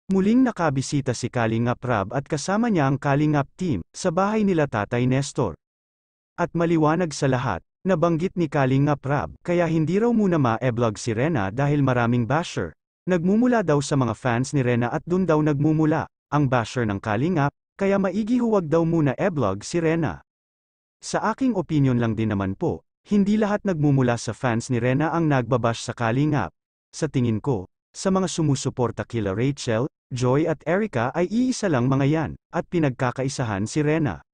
Muling nakabisita si Kalingap Rab at kasama niya ang Kalingap team, sa bahay nila Tatay Nestor. At maliwanag sa lahat, nabanggit ni Kalingap Rab, kaya hindi raw muna ma-e-vlog si Rena dahil maraming basher. Nagmumula daw sa mga fans ni Rena at dun daw nagmumula, ang basher ng Kalingap, kaya maigi huwag daw muna e-vlog si Rena. Sa aking opinion lang din naman po, hindi lahat nagmumula sa fans ni Rena ang nagbabash sa Kalingap. Sa tingin ko, sa mga sumusuporta kila Rachel, Joy at Erica ay iisa lang mga yan, at pinagkakaisahan si Rena.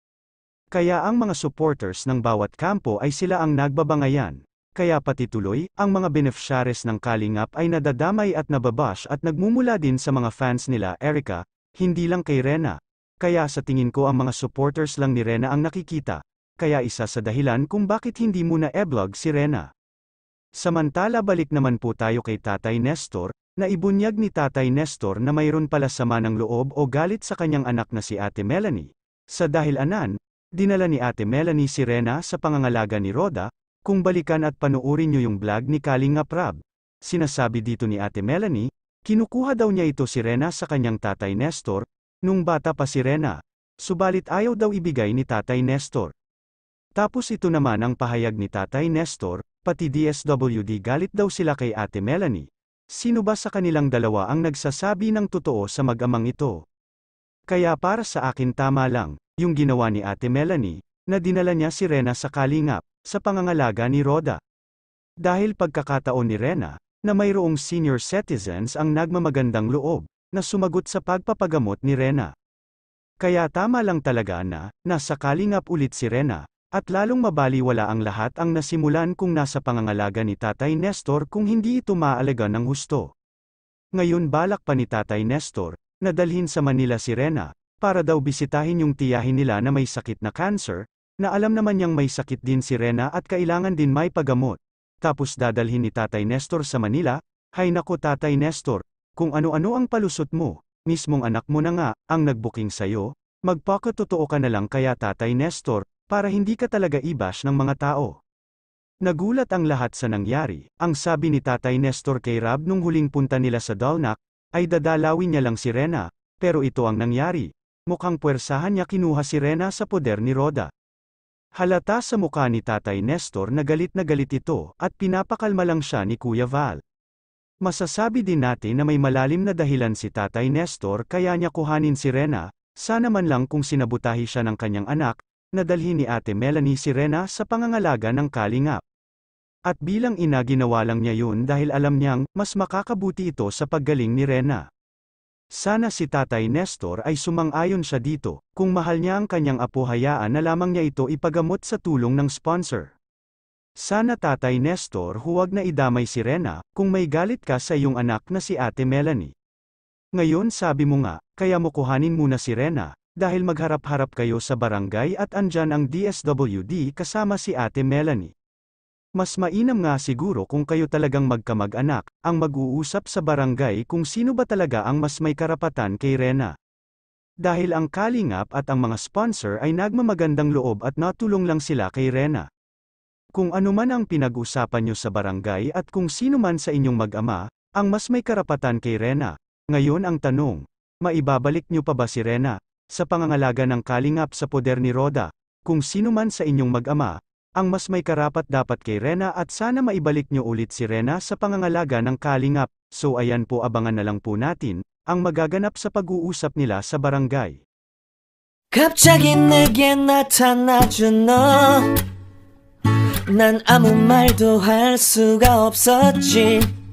Kaya ang mga supporters ng bawat kampo ay sila ang nagbabangayan. Kaya pati tuloy, ang mga beneficiaries ng Kalingap ay nadadamay at nababash at nagmumula din sa mga fans nila Erica, hindi lang kay Rena. Kaya sa tingin ko ang mga supporters lang ni Rena ang nakikita. Kaya isa sa dahilan kung bakit hindi muna e-vlog si Rena. Samantala balik naman po tayo kay Tatay Nestor, na ibunyag ni Tatay Nestor na mayroon pala sama ng loob o galit sa kanyang anak na si Ate Melanie. Sa dahilanan, dinala ni Ate Melanie si Rena sa pangangalaga ni Roda. Kung balikan at panuorin niyo yung vlog ni Kalingap Rab, sinasabi dito ni Ate Melanie, kinukuha daw niya ito si Rena sa kanyang Tatay Nestor, nung bata pa si Rena. Subalit ayaw daw ibigay ni Tatay Nestor. Tapos ito naman ang pahayag ni Tatay Nestor, pati DSWD galit daw sila kay Ate Melanie. Sino ba sa kanilang dalawa ang nagsasabi ng totoo sa mag-amang ito? Kaya para sa akin tama lang, yung ginawa ni Ate Melanie, na dinala niya si Rena sa Kalingap, sa pangangalaga ni Roda. Dahil pagkakataon ni Rena, na mayroong senior citizens ang nagmamagandang loob, na sumagot sa pagpapagamot ni Rena. Kaya tama lang talaga na, nasa Kalingap ulit si Rena, at lalong mabaliwala ang lahat ang nasimulan kung nasa pangangalaga ni Tatay Nestor kung hindi ito maaalaga ng husto. Ngayon balak pa ni Tatay Nestor, na dalhin sa Manila si Rena, para daw bisitahin yung tiyahin nila na may sakit na cancer, na alam naman niyang may sakit din si Rena at kailangan din may pagamot. Tapos dadalhin ni Tatay Nestor sa Manila, hay nako Tatay Nestor, kung ano-ano ang palusot mo, mismong anak mo na nga, ang nagbuking sayo, magpakatotoo ka na lang kaya Tatay Nestor, para hindi ka talaga i-bash ng mga tao. Nagulat ang lahat sa nangyari, ang sabi ni Tatay Nestor kay Rab nung huling punta nila sa Dalnak, ay dadalawin niya lang si Rena, pero ito ang nangyari, mukhang puwersahan niya kinuha si Rena sa poder ni Roda. Halata sa mukha ni Tatay Nestor na galit ito, at pinapakalma lang siya ni Kuya Val. Masasabi din natin na may malalim na dahilan si Tatay Nestor kaya niya kuhanin si Rena, sana man lang kung sinabutahi siya ng kanyang anak, nadalhin ni Ate Melanie si Rena sa pangangalaga ng Kalingap. At bilang ina ginawa lang niya yun dahil alam niyang, mas makakabuti ito sa paggaling ni Rena. Sana si Tatay Nestor ay sumang-ayon siya dito, kung mahal niya ang kanyang apo hayaan na lamang niya ito ipagamot sa tulong ng sponsor. Sana Tatay Nestor huwag na idamay si Rena, kung may galit ka sa iyong anak na si Ate Melanie. Ngayon sabi mo nga, kaya mo kuhanin muna si Rena, dahil magharap-harap kayo sa barangay at andyan ang DSWD kasama si Ate Melanie. Mas mainam nga siguro kung kayo talagang magkamag-anak, ang mag-uusap sa barangay kung sino ba talaga ang mas may karapatan kay Rena. Dahil ang Kalingap at ang mga sponsor ay nagmamagandang loob at natulong lang sila kay Rena. Kung ano man ang pinag-usapan nyo sa barangay at kung sino man sa inyong mag-ama, ang mas may karapatan kay Rena. Ngayon ang tanong, maibabalik nyo pa ba si Rena sa pangangalaga ng Kalingap sa poder ni Roda? Kung sino man sa inyong mag-ama, ang mas may karapat dapat kay Rena at sana maibalik nyo ulit si Rena sa pangangalaga ng Kalingap. So ayan po abangan na lang po natin, ang magaganap sa pag-uusap nila sa barangay. 갑자기 내게 나타나준 너, 난 아무 말도 할 수가 없었지.